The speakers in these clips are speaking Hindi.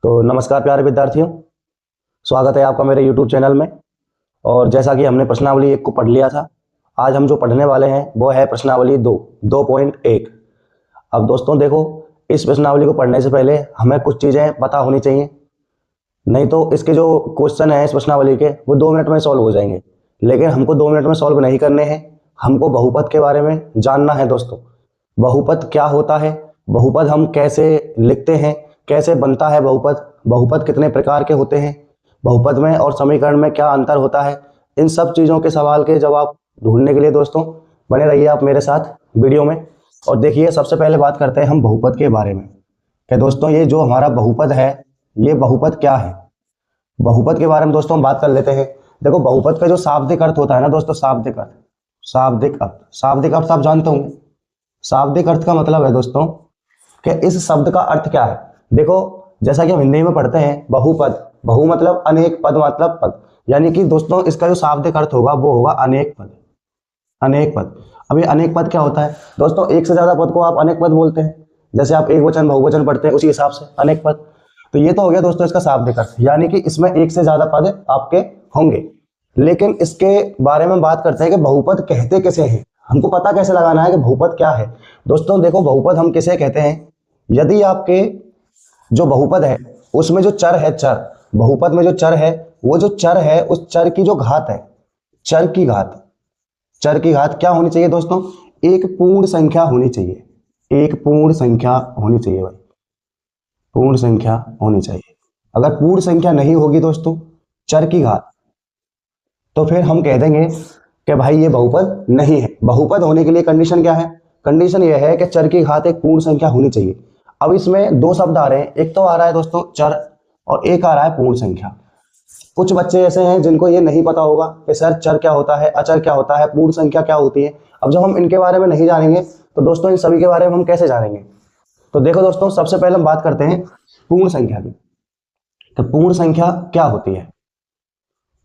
तो नमस्कार प्यारे विद्यार्थियों, स्वागत है आपका मेरे YouTube चैनल में। और जैसा कि हमने प्रश्नावली 1 को पढ़ लिया था, आज हम जो पढ़ने वाले हैं वो है प्रश्नावली 2.1। अब दोस्तों देखो, इस प्रश्नावली को पढ़ने से पहले हमें कुछ चीज़ें पता होनी चाहिए, नहीं तो इसके जो क्वेश्चन हैं इस प्रश्नावली के वो 2 मिनट में सॉल्व हो जाएंगे। लेकिन हमको 2 मिनट में सॉल्व नहीं करने हैं, हमको बहुपद के बारे में जानना है दोस्तों। बहुपद क्या होता है, बहुपद हम कैसे लिखते हैं, कैसे बनता है बहुपद, बहुपद कितने प्रकार के होते हैं, बहुपद में और समीकरण में क्या अंतर होता है, इन सब चीज़ों के सवाल के जवाब ढूंढने के लिए दोस्तों बने रहिए आप मेरे साथ वीडियो में। और देखिए, सबसे पहले बात करते हैं हम बहुपद के बारे में कि दोस्तों ये जो हमारा बहुपद है ये बहुपद क्या है। बहुपद के बारे में दोस्तों हम बात कर लेते हैं। देखो, बहुपद का जो शाब्दिक अर्थ होता है ना दोस्तों, शाब्दिक अर्थ, शाब्दिक अर्थ आप जानते होंगे। शाब्दिक अर्थ का मतलब है दोस्तों कि इस शब्द का अर्थ क्या है। देखो, जैसा कि हम हिंदी में पढ़ते हैं बहुपद, बहु मतलब अनेक, पद मतलब पद, यानी कि दोस्तों इसका जो शाब्दिक अर्थ होगा वो होगा अनेक पद। अनेक पद। अब ये अनेक पद क्या होता है दोस्तों? एक से ज्यादा पद को आप अनेक पद बोलते हैं। जैसे आप एक वचन बहुवचन पढ़ते हैं उसी हिसाब से अनेक पद। तो ये तो हो गया दोस्तों इसका शाब्दिक अर्थ, यानी कि इसमें एक से ज्यादा पद आपके होंगे। लेकिन इसके बारे में बात करते हैं कि बहुपद कहते किसे हैं, हमको पता कैसे लगाना है कि बहुपद क्या है। दोस्तों देखो, बहुपद हम किसे कहते हैं? यदि आपके जो बहुपद है उसमें जो चर है, चर, बहुपद में जो चर है वो जो चर है उस चर की जो घात है, चर की घात, चर की घात क्या होनी चाहिए दोस्तों? एक पूर्ण संख्या होनी चाहिए। एक पूर्ण संख्या होनी चाहिए भाई, पूर्ण संख्या होनी चाहिए। अगर पूर्ण संख्या नहीं होगी दोस्तों, चर की घात, तो फिर हम कह देंगे कि भाई ये बहुपद नहीं है। बहुपद होने के लिए कंडीशन क्या है? कंडीशन ये है कि चर की घात एक पूर्ण संख्या होनी चाहिए। अब इसमें दो शब्द आ रहे हैं, एक तो आ रहा है दोस्तों चर और एक आ रहा है पूर्ण संख्या। कुछ बच्चे ऐसे हैं जिनको ये नहीं पता होगा कि सर चर क्या होता है, अचर क्या होता है, पूर्ण संख्या क्या होती है। अब जब हम इनके बारे में नहीं जानेंगे तो दोस्तों इन सभी के बारे में हम कैसे जानेंगे? तो देखो दोस्तों, सबसे पहले हम बात करते हैं पूर्ण संख्या की। तो पूर्ण संख्या क्या होती है?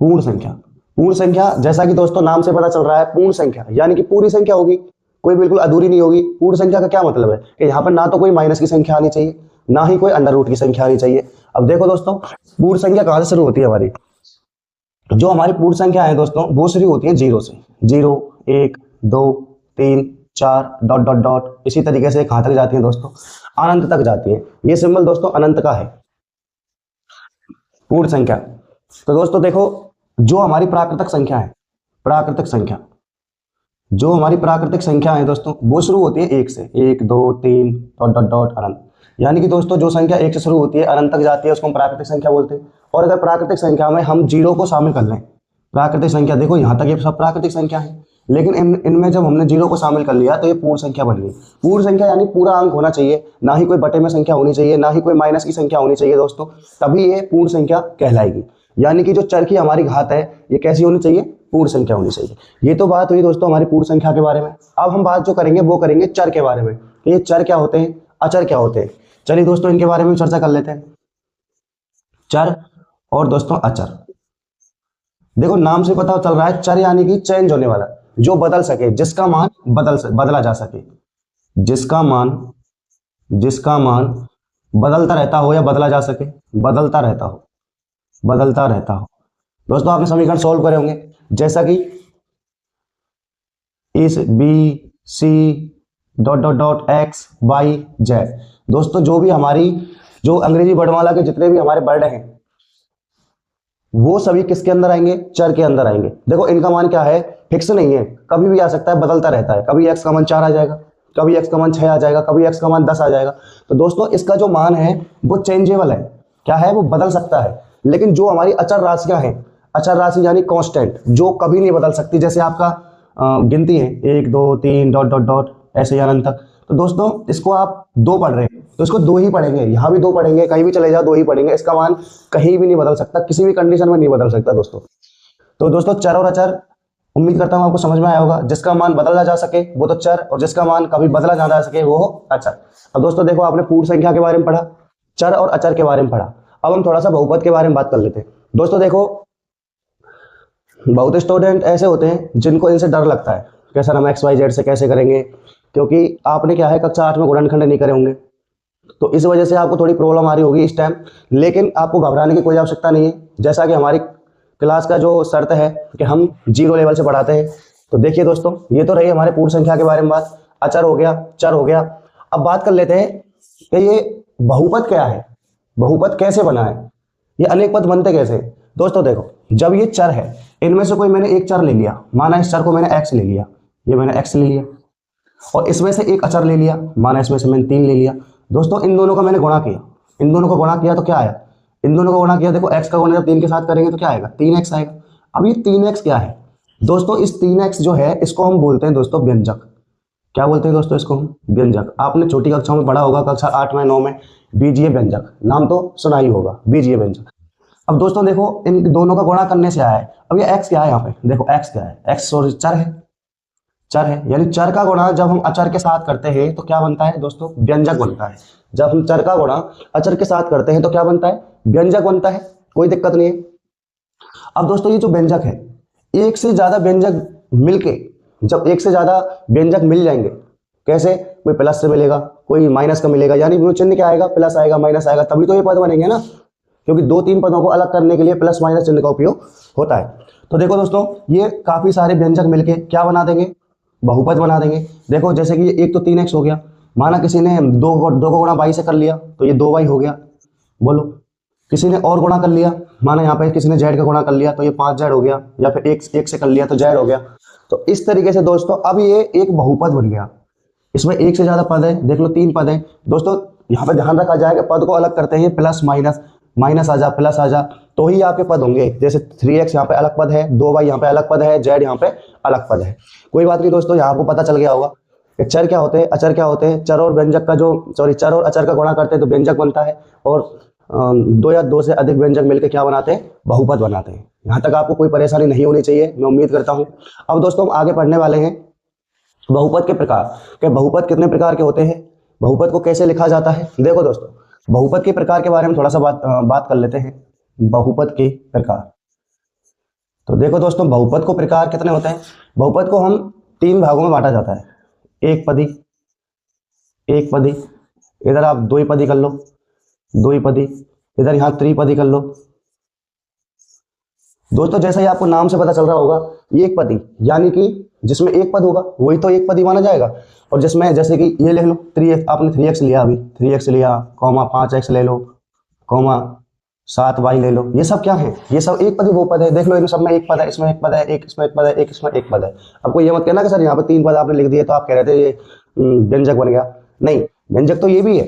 पूर्ण संख्या, पूर्ण संख्या जैसा कि दोस्तों नाम से पता चल रहा है, पूर्ण संख्या यानी कि पूरी संख्या होगी, कोई बिल्कुल अधूरी नहीं होगी। पूर्ण संख्या का क्या मतलब है कि यहाँ पर ना तो कोई माइनस की संख्या आनी चाहिए, ना ही कोई अंडर रूट की संख्या आनी चाहिए। अब देखो दोस्तों, पूर्ण संख्या कहां से शुरू होती है हमारी? जो हमारी पूर्ण संख्या है दोस्तों वो शुरू होती है 0 से। 0, 1, 2, 3, 4 डॉट डॉट डॉट, इसी तरीके से कहां तक जाती है दोस्तों? अनंत तक जाती है। ये सिंबल दोस्तों अनंत का है, पूर्ण संख्या। तो दोस्तों देखो, जो हमारी प्राकृतिक संख्या है, प्राकृतिक संख्या, जो हमारी प्राकृतिक संख्या है दोस्तों वो शुरू होती है 1 से। 1, 2, 3 डॉट डॉट डॉट अनंत, यानी कि दोस्तों जो संख्या 1 से शुरू होती है अनंत तक जाती है उसको हम प्राकृतिक संख्या बोलते हैं। और अगर प्राकृतिक संख्या में हम 0 को शामिल कर लें, प्राकृतिक संख्या देखो यहाँ तक ये सब प्राकृतिक संख्या है, लेकिन इनमें जब हमने 0 को शामिल कर लिया तो ये पूर्ण संख्या बन गई। पूर्ण संख्या यानी पूरा अंक होना चाहिए, ना ही कोई बटे में संख्या होनी चाहिए, ना ही कोई माइनस की संख्या होनी चाहिए दोस्तों, तभी ये पूर्ण संख्या कहलाएगी। यानी कि जो चर की हमारी घात है ये कैसी होनी चाहिए? पूर्ण संख्या होनी चाहिए। ये तो बात हुई दोस्तों हमारी पूर्ण संख्या के बारे में। अब हम बात जो करेंगे वो करेंगे चर के बारे में कि ये चर क्या होते हैं, अचर क्या होते हैं। चलिए दोस्तों इनके बारे में चर्चा कर लेते हैं, चर और दोस्तों अचर। देखो, नाम से पता चल रहा है चर यानी कि चेंज होने वाला, जो बदल सके, जिसका मान बदला जा सके, जिसका मान बदलता रहता हो या बदला जा सके, बदलता रहता हो, बदलता रहता हो। दोस्तों आपने समीकरण सॉल्व करे होंगे, जैसा कि इस B C dot dot dot X Y Z. दोस्तों जो भी हमारी जो अंग्रेजी वर्णमाला के जितने भी हमारे वर्ड हैं वो सभी किसके अंदर आएंगे? चर के अंदर आएंगे। देखो इनका मान क्या है? फिक्स नहीं है, कभी भी आ सकता है, बदलता रहता है। कभी x का मान 4 आ जाएगा, कभी x का मान 6 आ जाएगा, कभी x का मान 10 आ जाएगा। तो दोस्तों इसका जो मान है वो चेंजेबल है, क्या है? वो बदल सकता है। लेकिन जो हमारी अचर राशियां हैं, अचर राशि यानी कांस्टेंट, जो कभी नहीं बदल सकती, जैसे आपका गिनती है 1, 2, 3 डॉट डॉट डॉट ऐसे अनंत तक। तो दोस्तों इसको आप 2 पढ़ रहे हैं तो इसको 2 ही पढ़ेंगे, यहाँ भी 2 पढ़ेंगे, कहीं भी चले जाओ 2 ही पढ़ेंगे। इसका मान कहीं भी नहीं बदल सकता, किसी भी कंडीशन में नहीं बदल सकता दोस्तों। तो दोस्तों चर और अचर उम्मीद करता हूँ आपको समझ में आया होगा। जिसका मान बदला जा सके वो तो चर, और जिसका मान कभी बदला ना जा सके वो अचर। अब दोस्तों देखो, आपने पूर्ण संख्या के बारे में पढ़ा, चर और अचर के बारे में पढ़ा। अब हम थोड़ा सा बहुपद के बारे में बात कर लेते हैं। दोस्तों देखो, बहुत स्टूडेंट ऐसे होते हैं जिनको इनसे डर लगता है कि सर हम XYZ से कैसे करेंगे, क्योंकि आपने क्या है कक्षा 8 में गुणनखंड नहीं करे होंगे, तो इस वजह से आपको थोड़ी प्रॉब्लम आ रही होगी इस टाइम, लेकिन आपको घबराने की कोई आवश्यकता नहीं है। जैसा कि हमारी क्लास का जो शर्त है कि हम 0 लेवल से पढ़ाते हैं। तो देखिए दोस्तों, ये तो रही हमारे पूर्ण संख्या के बारे में बात, अचर हो गया, चर हो गया। अब बात कर लेते हैं कि ये बहुपद क्या है, बहुपद कैसे बना है, ये अनेक पद बनते कैसे। दोस्तों देखो, जब ये चर है, इनमें से कोई मैंने एक चर ले लिया, माना इस चर को मैंने x ले लिया, ये मैंने x ले लिया, और इसमें से एक अचर ले लिया, माना इसमें से मैंने 3 ले लिया। दोस्तों इन दोनों का मैंने गुणा किया, इन दोनों को गुणा किया तो क्या आया, इन दोनों को गुणा किया, देखो x का गुणा जब 3 के साथ करेंगे तो क्या आएगा, 3x आएगा। अब ये 3x क्या है दोस्तों, इस 3x जो है इसको हम बोलते हैं दोस्तों व्यंजक। क्या बोलते हैं दोस्तों इसको हम, व्यंजक। आपने छोटी कक्षाओं में पढ़ा होगा, कक्षा 8 में 9 में, बीजीय व्यंजक नाम तो सुना ही होगा, बीजीय व्यंजक। अब दोस्तों देखो, इन दोनों का गुणा करने से आया है। अब ये x क्या है, यहाँ पे देखो x क्या है, x और चर है, चर है, यानी चर का गुणा जब हम अचर के साथ करते हैं तो क्या बनता है दोस्तों, व्यंजक बनता है। जब हम चर का गुणा अचर के साथ करते हैं तो क्या बनता है, व्यंजक बनता है, कोई दिक्कत नहीं है। अब दोस्तों ये जो व्यंजक है, एक से ज्यादा व्यंजक मिलके, जब एक से ज्यादा व्यंजक मिल जाएंगे, कैसे, कोई प्लस से मिलेगा, कोई माइनस का मिलेगा, यानी वो चिन्ह क्या आएगा, प्लस आएगा, माइनस आएगा, तभी तो ये पद बनेंगे ना, क्योंकि 2-3 पदों को अलग करने के लिए प्लस माइनस चिन्ह का उपयोग होता है। तो देखो दोस्तों, ये काफी सारे व्यंजक मिलके क्या बना देंगे, बहुपद बना देंगे। देखो जैसे कि एक तो 3x हो गया, माना किसी ने 2 को गुणा y से कर लिया तो ये 2y हो गया, बोलो। किसी ने और गुणा कर लिया, माना यहाँ पे किसी ने z का गुणा कर लिया तो ये 5z हो गया, या फिर एक से कर लिया तो z हो गया। तो इस तरीके से दोस्तों अब ये एक बहुपद बन गया। इसमें एक से ज्यादा पद है, देख लो 3 पद है दोस्तों। यहाँ पे ध्यान रखा जाएगा, पद को अलग करते हैं, प्लस माइनस, माइनस आ जा, प्लस आ जा, तो ही आपके पद होंगे। जैसे 3x यहाँ पे अलग पद है, 2y यहाँ पे अलग पद है, z यहाँ पे अलग पद है। कोई बात नहीं दोस्तों, यहाँ आपको पता चल गया होगा कि चर क्या होते हैं, अचर क्या होते हैं। चर और व्यंजक का जो, सॉरी, चर और अचर का गुणा करते हैं तो व्यंजक बनता है, और 2 या 2 से अधिक व्यंजक मिलकर क्या बनाते हैं, बहुपद बनाते हैं। यहाँ तक आपको कोई परेशानी नहीं होनी चाहिए, मैं उम्मीद करता हूँ। अब दोस्तों हम आगे पढ़ने वाले हैं बहुपद के प्रकार, कि बहुपद कितने प्रकार के होते हैं, बहुपद को कैसे लिखा जाता है। देखो दोस्तों, बहुपद के प्रकार के बारे में थोड़ा सा बात कर लेते हैं, बहुपद के प्रकार। तो देखो दोस्तों, बहुपद को प्रकार कितने होते हैं। बहुपद को हम 3 भागों में बांटा जाता है, एक पदी, एक पदी, इधर आप द्विपदी कर लो, द्विपदी, इधर यहाँ त्रिपदी कर लो। दोस्तों जैसा ही आपको नाम से पता चल रहा होगा, ये एक पदी, यानी कि जिसमें एक पद होगा वही तो एक पदी माना जाएगा। और जिसमें जैसे कि ये लिख लो 3x, आपने 3x लिया, अभी 3x लिया, कॉमा 5x ले लो, कॉमा 7y ले लो, ये सब क्या है, ये सब एक पदी बहुपद है। देख लो इन सब में एक पद है, इसमें एक पद है, एक इसमें एक पद है, एक इसमें एक पद है। आपको ये मत कहना कि सर यहाँ पे 3 पद आपने लिख दिए तो आप कह रहे थे ये व्यंजक बन गया। नहीं, व्यंजक तो ये भी है,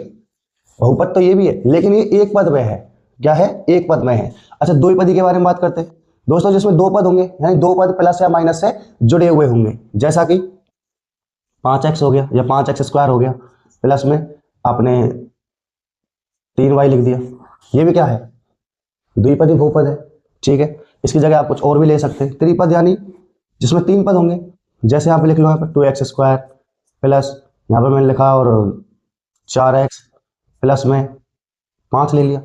बहुपद तो ये भी है, लेकिन ये एक पद में है। क्या है, एक पद में है। अच्छा, द्विपदी के बारे में बात करते हैं दोस्तों, जिसमें 2 पद होंगे, यानी 2 पद प्लस या माइनस से जुड़े हुए होंगे। जैसा कि 5x हो गया या 5x² हो गया, प्लस में आपने 3y लिख दिया, ये भी क्या है, द्विपदी बहुपद है। ठीक है, इसकी जगह आप कुछ और भी ले सकते हैं। त्रिपद यानी जिसमें 3 पद होंगे, जैसे यहाँ पे लिख लो, यहाँ पे 2x² प्लस यहाँ पे मैंने लिखा और 4x प्लस में 5 ले लिया,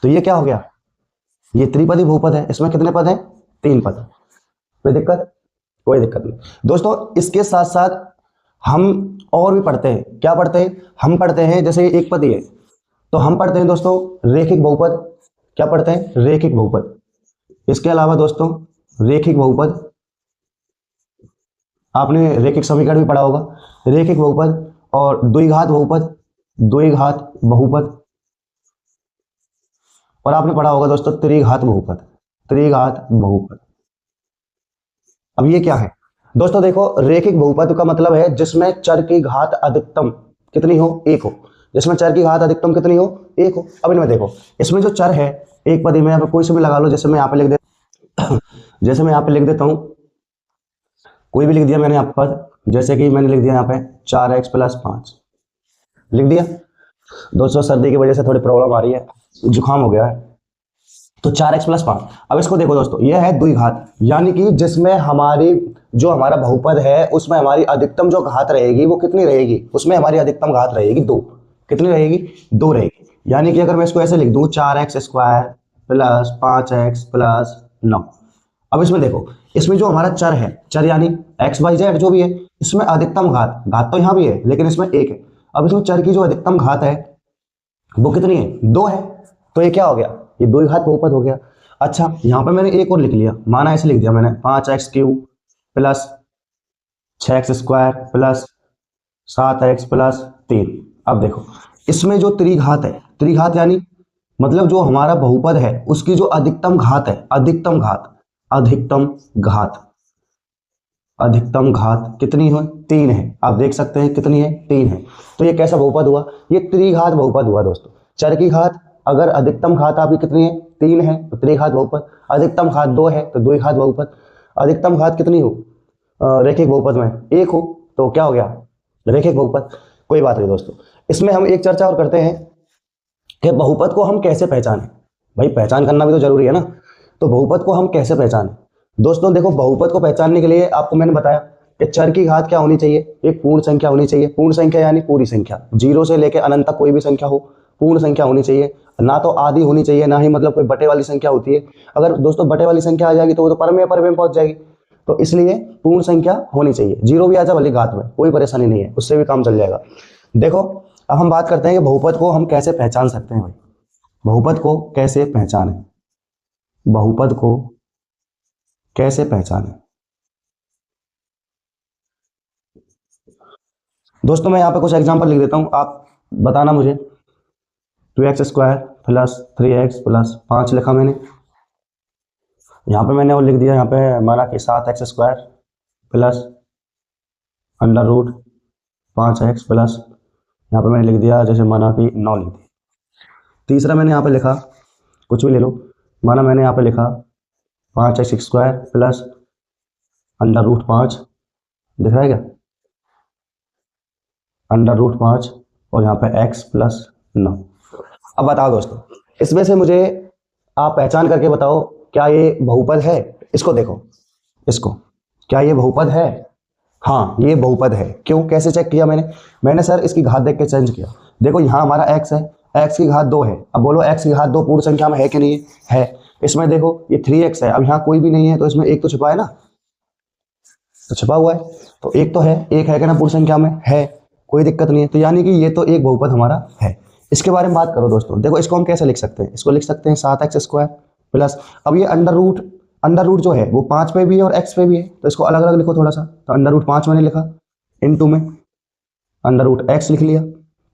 तो ये क्या हो गया, ये त्रिपदी बहुपद है। इसमें कितने पद हैं, 3 पद। कोई दिक्कत, कोई दिक्कत नहीं दोस्तों। इसके साथ साथ हम और भी पढ़ते हैं, क्या पढ़ते हैं, हम पढ़ते हैं, जैसे एक पद ही है तो हम पढ़ते हैं दोस्तों रेखिक बहुपद। क्या पढ़ते हैं, रेखिक बहुपद। इसके अलावा दोस्तों रेखिक बहुपद, आपने रेखिक समीकरण भी पढ़ा होगा, रेखिक बहुपद और द्विघात बहुपद, द्विघात बहुपद, और आपने पढ़ा होगा दोस्तों त्रिघात बहुपद, त्रिघात बहुपद। अब ये क्या है दोस्तों, देखो रेखिक बहुपद का मतलब है जिसमें चर की घात अधिकतम कितनी हो, 1 हो। जिसमें चर की घात अधिकतम कितनी हो, 1 हो। अब इनमें देखो, इसमें जो चर है एक पदी में, यहाँ पे कोई से भी लगा लो, जैसे मैं यहाँ पे लिख देता जैसे मैं यहाँ पे लिख देता हूँ, कोई भी लिख दिया मैंने यहाँ पद, जैसे कि मैंने लिख दिया यहाँ पे 4x + 5 लिख दिया। दोस्तों सर्दी की वजह से थोड़ी प्रॉब्लम आ रही है, जुकाम हो गया है, तो 4x + 5। अब इसको देखो दोस्तों, यह है द्विघात, यानी कि जिसमें हमारी जो हमारा बहुपद है उसमें हमारी अधिकतम जो घात रहेगी वो कितनी रहेगी, उसमें हमारी अधिकतम घात रहेगी 2। कितनी रहेगी, 2 रहेगी। यानी कि अगर मैं इसको ऐसे लिख दूं 4x² + 5x + 9। अब इसमें देखो, इसमें जो हमारा चर है, चर यानी x y z जो भी है, इसमें अधिकतम घात, घात तो यहाँ भी है लेकिन इसमें 1 है। अब इसमें चर की जो अधिकतम घात है वो कितनी है, 2 है, तो ये क्या हो गया, ये 2 घात बहुपद हो गया। अच्छा यहाँ पे मैंने एक और लिख लिया, माना ऐसे लिख दिया मैंने 5x³ plus 6x² plus 7x plus 3। अब देखो इसमें जो त्रिघात है, त्रिघात यानी मतलब जो हमारा बहुपद है उसकी जो अधिकतम घात है, अधिकतम घात, अधिकतम घात, अधिकतम घात कितनी है, 3 है। आप देख सकते हैं कितनी है, 3 है। तो ये कैसा बहुपद हुआ, ये त्रिघात बहुपद हुआ दोस्तों। चर की घात अगर अधिकतम घात आपकी कितनी है, 3 है तो त्रिघात बहुपद, अधिकतम घात 2 है तो द्विघात बहुपद, अधिकतम घात कितनी हो रैखिक बहुपद में 1 हो तो क्या हो गया, रैखिक बहुपद। कोई बात नहीं दोस्तों, इसमें हम एक चर्चा और करते हैं कि बहुपद को हम कैसे पहचानें। भाई पहचान करना भी तो जरूरी है ना, तो बहुपद को हम कैसे पहचानें। दोस्तों देखो बहुपद को पहचानने के लिए आपको मैंने बताया कि चर की घात क्या होनी चाहिए, एक पूर्ण संख्या होनी चाहिए। पूर्ण संख्या यानी पूरी संख्या, 0 से लेकर अनंत तक कोई भी संख्या हो, पूर्ण संख्या होनी चाहिए। ना तो आधी होनी चाहिए, ना ही मतलब कोई बटे वाली संख्या होती है। अगर दोस्तों बटे वाली संख्या आ जाएगी तो वो तो परमेय में पहुंच जाएगी। तो इसलिए पूर्ण संख्या होनी चाहिए, 0 भी आ जाए भले घात में, कोई परेशानी नहीं है, उससे भी काम चल जाएगा। देखो अब हम बात करते हैं कि बहुपद को हम कैसे पहचान सकते हैं। भाई बहुपद को कैसे पहचानें, बहुपद को कैसे पहचानें। दोस्तों मैं यहाँ पे कुछ एग्जांपल लिख देता हूँ, आप बताना मुझे। 2x² प्लस 3x प्लस 5 लिखा मैंने, यहाँ पे मैंने और लिख दिया, यहाँ पे माना कि 7x² प्लस √5x प्लस, यहाँ पे मैंने लिख दिया जैसे माना कि 9 लिख दिया। तीसरा मैंने यहाँ पे लिखा, कुछ भी ले लो, माना मैंने यहाँ पे लिखा 5x² प्लस √5, दिख रहा है क्या, √5 और यहाँ पे x प्लस 9। अब बताओ दोस्तों, इसमें से मुझे आप पहचान करके बताओ क्या ये बहुपद है। इसको देखो, इसको, क्या ये बहुपद है, हाँ ये बहुपद है। क्यों, कैसे चेक किया मैंने सर इसकी घात देख के चेंज किया। देखो यहाँ हमारा x है, x की घात 2 है। अब बोलो x की घात 2 पूर्ण संख्या में है कि नहीं है। इसमें देखो ये 3x है, अब यहाँ कोई भी नहीं है तो इसमें एक तो छिपा है ना, तो छिपा हुआ है, तो एक तो है, एक है कि ना पूर्ण संख्या में है, कोई दिक्कत नहीं है। तो यानी कि ये तो एक बहुपद हमारा है। इसके बारे में बात करो दोस्तों, देखो इसको हम कैसे लिख सकते हैं, इसको लिख सकते हैं 7x² प्लस, अब ये अंडर रूट जो है वो 5 पे भी है और x पे भी है, तो इसको अलग अलग लिखो थोड़ा सा। तो √5 मैंने लिखा, इनटू में √x लिख लिया,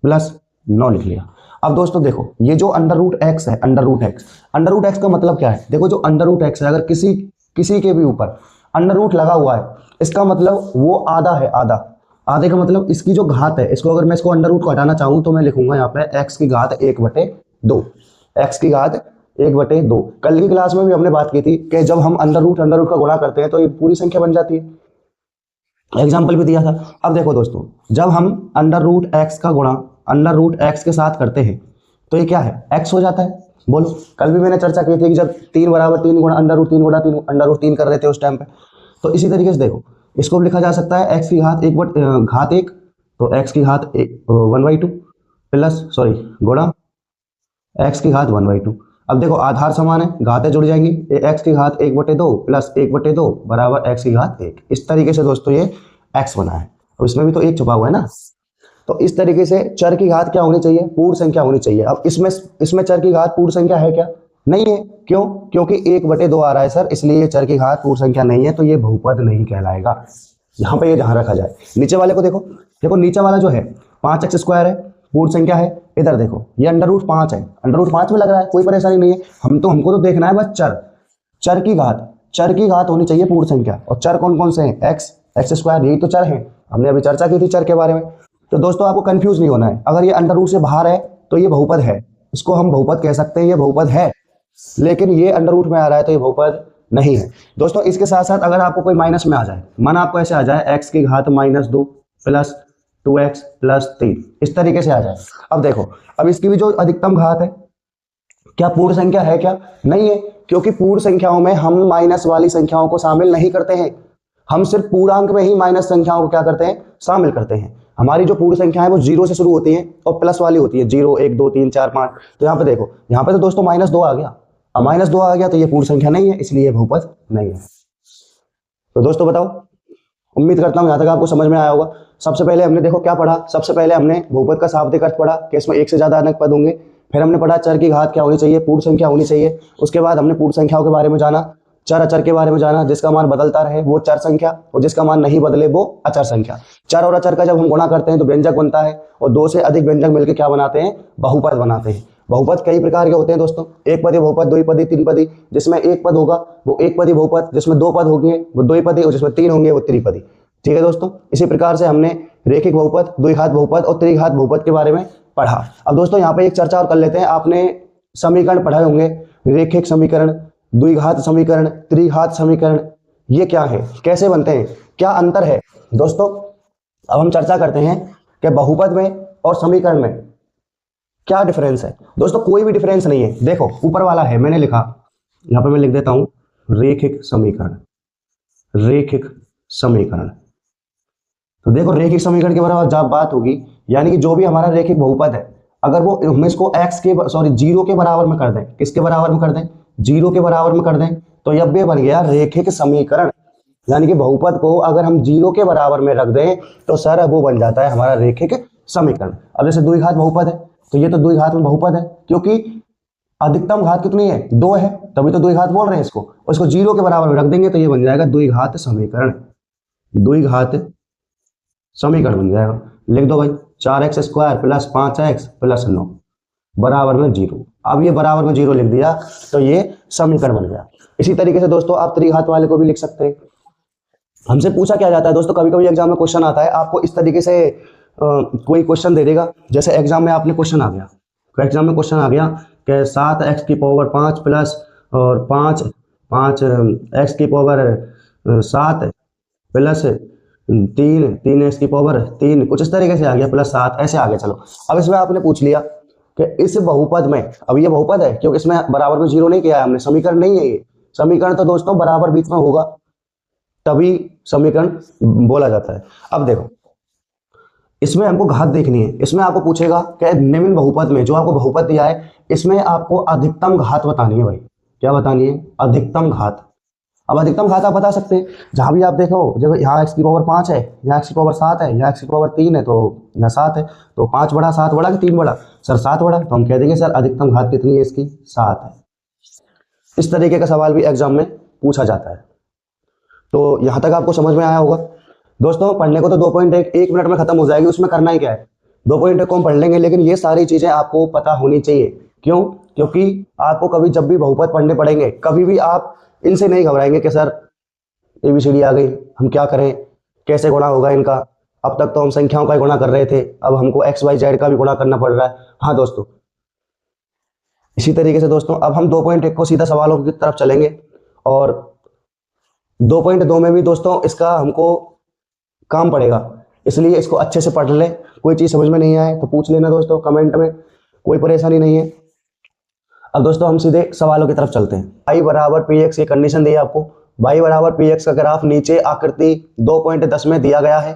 प्लस 9 लिख लिया। अब दोस्तों देखो ये जो √x है, √x का मतलब क्या है, देखो जो √x है अगर किसी के भी ऊपर √ लगा हुआ है, इसका मतलब वो आधा है, आधा। आधे का मतलब इसकी जो घात है, इसको अगर मैं इसको √ को हटाना चाहूं तो मैं लिखूंगा यहाँ पे x की घात 1/2, x की घात 1/2। कल की क्लास में भी हमने बात की थी कि जब हम √ का गुणा करते हैं तो ये पूरी संख्या बन जाती है, एग्जाम्पल भी दिया था। अब देखो दोस्तों, जब हम √x का गुणा √x के साथ करते हैं तो ये क्या है, x हो जाता है। बोलो, कल भी मैंने चर्चा की थी कि जब 3 = 3 गुणा √3 गुणा 3 √3 कर रहे थे उस टाइम पे। तो इसी तरीके से देखो इसको लिखा जा सकता है x की घात 1, तो x की घात 1/2 प्लस गुणा x की घात 1/2। अब देखो आधार समान है, घातें जुड़ जाएंगी, x की घात 1/2 प्लस 1/2 बराबर x की घात 1। इस तरीके से दोस्तों ये x बना है, और इसमें भी तो 1 छुपा हुआ है ना। तो इस तरीके से चर की घात क्या होनी चाहिए, पूर्ण संख्या होनी चाहिए। अब इसमें चर की घात पूर्ण संख्या है क्या, नहीं है। क्यों, क्योंकि 1/2 आ रहा है सर, इसलिए ये चर की घात पूर्ण संख्या नहीं है, तो ये बहुपद नहीं कहलाएगा। यहाँ पे ये ध्यान रखा जाए। नीचे वाले को देखो, नीचे वाला जो है 5x² है, पूर्ण संख्या है। इधर देखो ये √5 है, √5 में लग रहा है, कोई परेशानी नहीं है। हमको तो देखना है बस चर की घात होनी चाहिए पूर्ण संख्या। और चर कौन कौन से हैं, x² यही तो चर हैं, हमने अभी चर्चा की थी चर के बारे में। तो दोस्तों आपको कंफ्यूज नहीं होना है, अगर ये √ से बाहर है तो ये बहुपद है, इसको हम बहुपद कह सकते हैं, ये बहुपद है। लेकिन ये √ में आ रहा है तो ये बहुपद नहीं है। दोस्तों इसके साथ साथ अगर आपको कोई माइनस में आ जाए, माना आपको ऐसे आ जाए x की घात -2 प्लस 2x प्लस 3, इस तरीके से आ जाए। अब देखो, अब इसकी भी जो अधिकतम घात है, क्या पूर्ण संख्या है क्या, नहीं है, क्योंकि पूर्ण संख्याओं में हम माइनस वाली संख्याओं को शामिल नहीं करते हैं। हम सिर्फ पूर्णांक में ही माइनस संख्याओं को क्या करते हैं, शामिल करते हैं। हमारी जो पूर्ण संख्या है वो 0 से शुरू होती है और प्लस वाली होती है, 0 1 2 3 4 5। तो यहाँ पे देखो, यहाँ पे तो दोस्तों -2 आ गया, अब -2 आ गया तो ये पूर्ण संख्या नहीं है, इसलिए बहुपद नहीं है। तो दोस्तों बताओ उम्मीद करता हूँ यहाँ तक आपको समझ में आया होगा। सबसे पहले हमने देखो क्या पढ़ा, सबसे पहले हमने बहुपद का शाब्दिक अर्थ पढ़ा कि इसमें एक से ज्यादा अनक पद होंगे। फिर हमने पढ़ा चर की घात क्या होनी चाहिए, पूर्ण संख्या होनी चाहिए। उसके बाद हमने पूर्ण संख्याओं के बारे में जाना, चर अचर के बारे में जाना, जिसका मान बदलता रहे वो चर संख्या और जिसका मान नहीं बदले वो अचर संख्या। चर और अचर का जब हम गुणा करते हैं तो व्यंजक बनता है और दो से अधिक व्यंजक मिलकर क्या बनाते हैं, बहुपद बनाते हैं। बहुपद कई प्रकार के होते हैं दोस्तों, एक पदी बहुपद, दो पदी, तीन पदी। जिसमें एक पद होगा वो एक पदी बहुपद, जिसमें दो पद होंगे वो दो पदी और जिसमें तीन होंगे वो त्रिपदी। ठीक है दोस्तों, इसी प्रकार से हमने रेखिक बहुपद, द्विघात बहुपद और त्रिघात बहुपद के बारे में पढ़ा। अब दोस्तों यहाँ पे एक चर्चा और कर लेते हैं। आपने समीकरण पढ़े होंगे, रेखिक समीकरण, द्विघात समीकरण, त्रिघात समीकरण, ये क्या है, कैसे बनते हैं, क्या अंतर है दोस्तों। अब हम चर्चा करते हैं कि बहुपद में और समीकरण में क्या डिफरेंस है। दोस्तों कोई भी डिफरेंस नहीं है। देखो ऊपर वाला है, मैंने लिखा, यहां पे मैं लिख देता हूं रेखिक समीकरण, रेखिक समीकरण। तो देखो रेखिक समीकरण के बारे में जब बात होगी, यानी कि जो भी हमारा रेखिक बहुपद है, अगर वो हम इसको जीरो के बराबर में कर दें, किसके बराबर में कर दें, जीरो के बराबर में कर दें, तो यह बन गया रेखिक समीकरण। यानी कि बहुपद को अगर हम जीरो के बराबर में रख दें तो सर वो बन जाता है हमारा रेखिक समीकरण। अब जैसे द्विघात बहुपद है तो ये तो द्विघात में बहुपद है, क्योंकि अधिकतम घात कितनी है, दो है, तभी तो द्विघात बोल रहे हैं इसको। उसको जीरो के बराबर में रख देंगे तो ये बन जाएगा द्विघात समीकरण, द्विघात समीकरण बन जाएगा। लिख दो भाई 4x² प्लस 5x प्लस 9 बराबर में जीरो। अब ये बराबर में जीरो लिख दिया तो ये समीकरण बन गया। इसी तरीके से दोस्तों आप त्रिघात वाले को भी लिख सकते हैं। हमसे पूछा क्या जाता है दोस्तों, कभी कभी एग्जाम में क्वेश्चन आता है, आपको इस तरीके से कोई क्वेश्चन दे देगा। जैसे एग्जाम में आपने क्वेश्चन आ गया, तो एग्जाम में क्वेश्चन आ गया कि 7x⁵ प्लस और 5x⁵7 प्लस 3x⁵3, कुछ इस तरीके से आ गया, प्लस 7 ऐसे आ गया। चलो अब इसमें आपने पूछ लिया कि इस बहुपद में, अब ये बहुपद है क्योंकि इसमें बराबर में जीरो नहीं किया है हमने, समीकरण नहीं है ये। समीकरण तो दोस्तों बराबर बीच में होगा तभी समीकरण बोला जाता है। अब देखो इसमें हमको घात देखनी है। इसमें आपको पूछेगा कि निम्न बहुपद में, जो आपको बहुपद दिया है इसमें आपको अधिकतम घात बतानी है भाई। क्या बतानी है, अधिकतम घात। अब अधिकतम घात आप बता सकते हैं, जहां भी आप देखो, जब यहाँ x⁵5 है, यहाँ x⁵7 है, यहाँ x⁵3 है, तो यहाँ 7 है, तो 5 बड़ा 7 बड़ा कि 3 बड़ा, सर 7 बड़ा। तो हम कह देंगे सर अधिकतम घात कितनी है इसकी, 7 है। इस तरीके का सवाल भी एग्जाम में पूछा जाता है। तो यहां तक आपको समझ में आया होगा दोस्तों। पढ़ने को तो 2.1 मिनट में खत्म हो जाएगी, उसमें करना ही क्या है, 2.1 को हम पढ़ लेंगे, लेकिन ये सारी चीजें आपको पता होनी चाहिए। क्यों, क्योंकि आपको कभी जब भी बहुपद पढ़ने पड़ेंगे, कभी भी आप इनसे नहीं घबराएंगे कि सर ABCD आ गई, हम क्या करें, कैसे गुणा होगा इनका। अब तक तो हम संख्याओं का गुणा कर रहे थे, अब हमको XYZ का भी गुणा करना पड़ रहा है। हाँ दोस्तों, इसी तरीके से दोस्तों अब हम 2.1 को सीधा सवालों की तरफ चलेंगे, और 2.2 में भी दोस्तों इसका हमको काम पड़ेगा, इसलिए इसको अच्छे से पढ़ लें। कोई चीज समझ में नहीं आए तो पूछ लेना दोस्तों कमेंट में, कोई परेशानी नहीं है। अब दोस्तों हम सीधे सवालों की तरफ चलते हैं। y बराबर px, ये कंडीशन दी है आपको। y बराबर px का ग्राफ नीचे आकृति 2.10 में दिया गया है।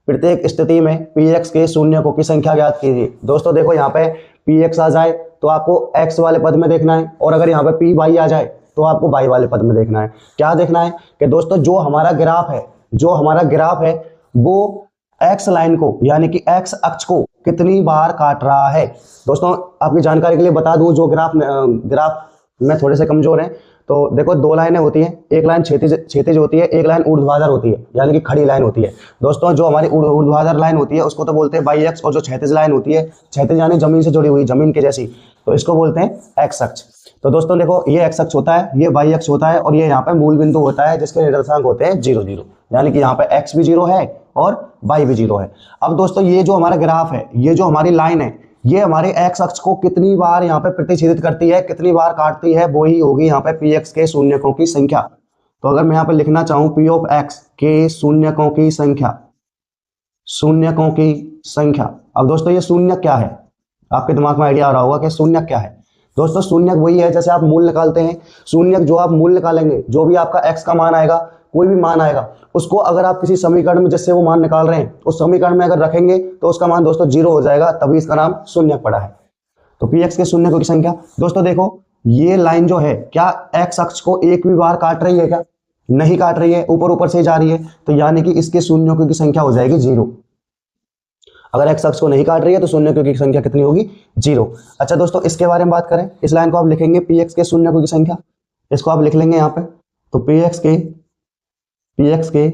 प्रत्येक स्थिति में px के शून्यकों की संख्या ज्ञात कीजिए। दोस्तों देखो यहाँ पे px आ जाए तो आपको x वाले पद में देखना है, और अगर यहाँ पे py आ जाए तो आपको y वाले पद में देखना है। क्या देखना है कि दोस्तों जो हमारा ग्राफ है वो x लाइन को, यानी कि x अक्ष को कितनी बार काट रहा है। दोस्तों आपकी जानकारी के लिए बता दूं, जो ग्राफ में थोड़े से कमजोर हैं, तो देखो दो लाइनें होती हैं, एक लाइन क्षैतिज होती है, एक लाइन ऊर्ध्वाधर होती है, यानी कि खड़ी लाइन होती है। दोस्तों जो हमारी ऊर्ध्वाधर लाइन होती है उसको तो बोलते हैं y अक्ष, और जो क्षैतिज लाइन होती है, क्षैतिज यानी जमीन से जुड़ी हुई, जमीन के जैसी, तो इसको बोलते हैं x अक्ष। तो दोस्तों देखो ये x अक्ष होता है, ये y अक्ष होता है, और ये यहाँ पे मूल बिंदु होता है जिसके निर्देशांक होते हैं 0 0, यानी कि यहाँ पे x भी 0 है और y भी 0 है। अब दोस्तों ये जो हमारा ग्राफ है, ये जो हमारी लाइन है, ये हमारे x अक्ष को कितनी बार यहाँ पे प्रतिच्छेदित करती है, कितनी बार काटती है, वो ही होगी यहाँ पे px के शून्यकों की संख्या। तो अगर मैं यहाँ पे लिखना चाहूँ p ऑफ x के शून्यकों की संख्या, शून्यकों की संख्या। अब दोस्तों ये शून्य क्या है, आपके दिमाग में आइडिया आ रहा होगा कि शून्य क्या है। दोस्तों शून्य वही है, जैसे आप मूल निकालते हैं, शून्य जो आप मूल निकालेंगे, जो भी आपका x का मान आएगा, कोई भी मान आएगा, उसको अगर आप किसी समीकरण में जिससे वो मान निकाल रहे हैं उस समीकरण में अगर रखेंगे तो उसका मान दोस्तों 0 हो जाएगा, तभी इसका नाम शून्य पड़ा है। तो px के शून्यकों की संख्या। दोस्तों देखो ये लाइन जो है, क्या x अक्ष को एक भी बार काट रही है क्या, नहीं काट रही है, ऊपर ऊपर से जा रही है, तो यानी कि इसके शून्यों की संख्या हो जाएगी 0। अगर एक्स अक्ष को नहीं काट रही है तो शून्यों की संख्या कितनी होगी? 0। अच्छा दोस्तों, इसके बारे में बात करें, इस लाइन को आप लिखेंगे पी एक्स के शून्यों की संख्या, इसको आप लिख लेंगे यहाँ पे। तो पी एक्स के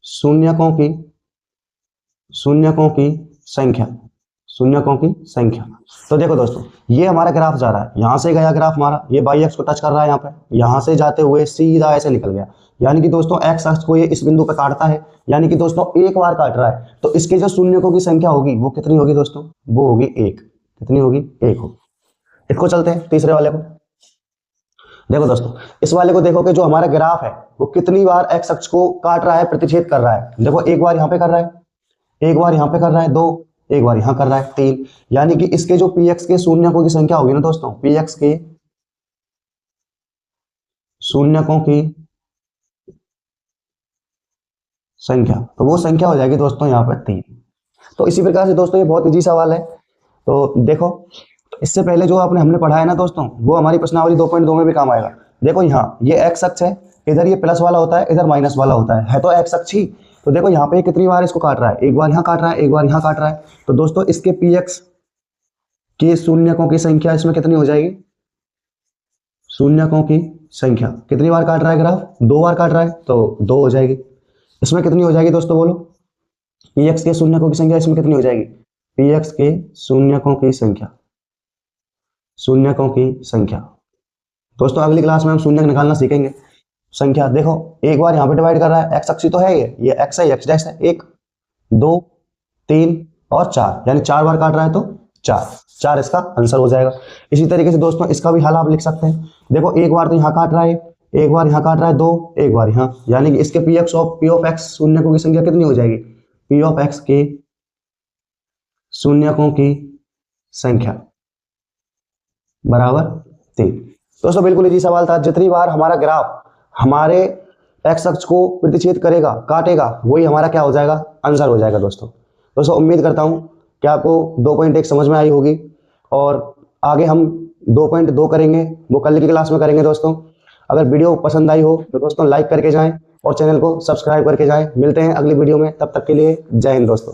शून्यकों की संख्या, शून्यकों की संख्या। तो देखो दोस्तों, ये हमारा ग्राफ जा रहा है, यहां से गया ग्राफ हमारा, ये बाई एक्स को टच कर रहा है यहाँ पे, यहां से जाते हुए सीधा ऐसे निकल गया, यानी कि दोस्तों एक्स अक्ष को ये इस बिंदु पे काटता है, यानी कि दोस्तों एक बार काट रहा है, तो इसके जो शून्यकों की संख्या होगी वो कितनी होगी दोस्तों? वो होगी 1। कितनी होगी? 1 होगी। इसको चलते हैं तीसरे वाले को। देखो दोस्तों, इस वाले को देखो कि जो हमारा ग्राफ है वो कितनी बार एक्स अक्ष को काट रहा है, प्रतिच्छेद कर रहा है। देखो, एक बार यहाँ पे कर रहा है, एक बार यहाँ पे कर रहा है 2, एक बार यहाँ कर रहा है 3, यानी कि इसके जो पी एक्स के शून्यकों की संख्या होगी ना दोस्तों, पी एक्स के शून्यकों की संख्या, तो वो संख्या हो जाएगी दोस्तों यहाँ पर 3। तो इसी प्रकार से दोस्तों ये बहुत इजी सवाल है। तो देखो, इससे पहले जो हमने पढ़ा है ना दोस्तों, वो हमारी प्रश्नावली 2.2 में भी काम आएगा। देखो यहाँ ये एक्स अक्ष है, इधर ये प्लस वाला होता है, इधर माइनस वाला होता है तो एक्स अक्ष ही। तो देखो यहाँ पे कितनी बार इसको काट रहा है, एक बार यहाँ काट रहा है, एक बार यहाँ काट रहा है, तो दोस्तों इसके पी एक्स के शून्यकों की संख्या इसमें कितनी हो जाएगी? शून्यकों की संख्या कितनी बार काट रहा है ग्राफ? 2 बार काट रहा है, तो 2 हो जाएगी। इसमें कितनी हो जाएगी दोस्तों, बोलो? पी एक्स के शून्यकों की संख्या इसमें कितनी हो जाएगी? पी एक्स के शून्यकों की संख्या, शून्यकों की संख्या। दोस्तों अगली क्लास में हम शून्य निकालना सीखेंगे। संख्या देखो, एक बार यहाँ पे डिवाइड कर रहा है, एक्स अक्ष तो है ये एक्स है, एक्स डैश है, 1 2 3 और 4, यानी 4 बार काट रहा है तो 4 इसका आंसर हो जाएगा। इसी तरीके से दोस्तों इसका भी हल आप लिख सकते हैं। देखो, एक बार तो यहाँ काट रहा है, एक बार यहाँ काट रहा है 2, एक बार यहाँ, यानी कि इसके पी ऑफ एक्स शून्यकों की संख्या कितनी हो जाएगी? पी ऑफ एक्स के शून्यकों की संख्या बराबर 3। दोस्तों बिल्कुल इजी सवाल था। जितनी बार हमारा ग्राफ हमारे एक्स अक्ष को प्रतिच्छेद करेगा, काटेगा, वही हमारा क्या हो जाएगा? आंसर हो जाएगा। दोस्तों उम्मीद करता हूं कि आपको 2.1 समझ में आई होगी, और आगे हम 2.2 करेंगे, वो कल की क्लास में करेंगे। दोस्तों अगर वीडियो पसंद आई हो तो दोस्तों लाइक करके जाएं और चैनल को सब्सक्राइब करके जाएं। मिलते हैं अगली वीडियो में, तब तक के लिए जय हिंद दोस्तों।